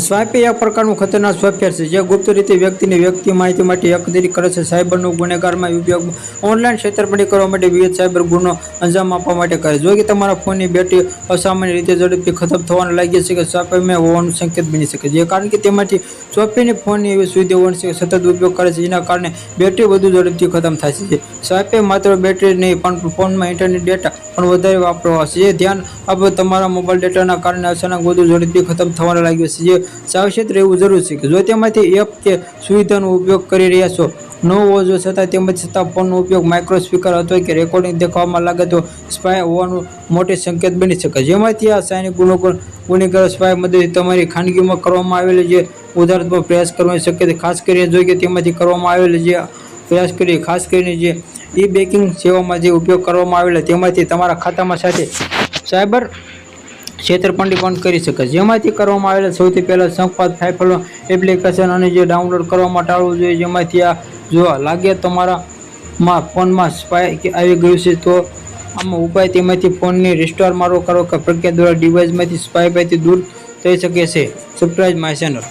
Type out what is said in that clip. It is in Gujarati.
સ્વાઇપિંગ એક પ્રકારનું ખતરનાક સોફ્ટવેર છે જે ગુપ્ત રીતે વ્યક્તિ માહિતી માટે એકત્રિત કરે છે. સાયબરનો ગુનેગારમાં ઉપયોગ ઓનલાઈન છેતરપિંડી કરવા માટે વિવિધ સાયબર ગુનો અંજામ આપવા માટે કરે. જો કે તમારા ફોનની બેટરી અસામાન્ય રીતે ઝડપથી ખતમ થવા લાગી છે કે સ્વાઇપિંગ હોવાનું સંકેત બની શકે છે. કારણ કે તેમાંથી ચોપ્પીની ફોનની એવી સુવિધા હોવાની છે સતત ઉપયોગ કરે છે જેના કારણે બેટરી વધુ ઝડપથી ખતમ થાય છે. સ્વાઇપિંગ માત્ર બેટરી નહીં પણ ફોનમાં ઇન્ટરનેટ ડેટા પણ વધારે વાપરવા છે. ધ્યાન આપો, તમારા મોબાઈલ ડેટાના કારણે અચાનક વધુ ઝડપથી ખતમ થવા લાગ્યો છે. જે સાવચેત રહેવું જરૂરી છે. જો તેમાંથી એપ કે સુવિધાનો ઉપયોગ કરી રહ્યા છો ન હોવો જો છતાં ફોનનો ઉપયોગ માઇક્રો સ્પીકર અથવા કે રેકોર્ડિંગ દેખાવામાં લાગે તો સ્પાય હોવાનું મોટી સંકેત બની શકે. જેમાંથી આ સાયનિક ગુનેગારો સ્પાય મદદથી તમારી ખાનગીમાં કરવામાં આવેલી જે ઉધારત્મક પ્રયાસ કરવાની શક્યતા ખાસ કરીને જો કે તેમાંથી કરવામાં આવેલી જે પ્રયાસ કરી ખાસ કરીને જે બેન્કિંગ સેવામાં જે ઉપયોગ કરવામાં આવેલા તેમાંથી તમારા ખાતામાં સાથે સાયબર છેતરપિંડી પણ કરી શકે. જેમાંથી કરવામાં આવેલા સૌથી પહેલા શંખપાત ફાઇલ એપ્લિકેશન અને જે ડાઉનલોડ કરવામાં ટાળવું જોઈએ. જેમાંથી આ જો લાગે તમારા ફોનમાં સ્પાય આવી ગયું છે તો આમાં ઉપાય તેમાંથી ફોનની રિસ્ટોર મારો કરો કે પ્રક્રિયા દ્વારા ડિવાઇસમાંથી સ્પાય દૂર થઈ શકે છે. Subscribe my channel.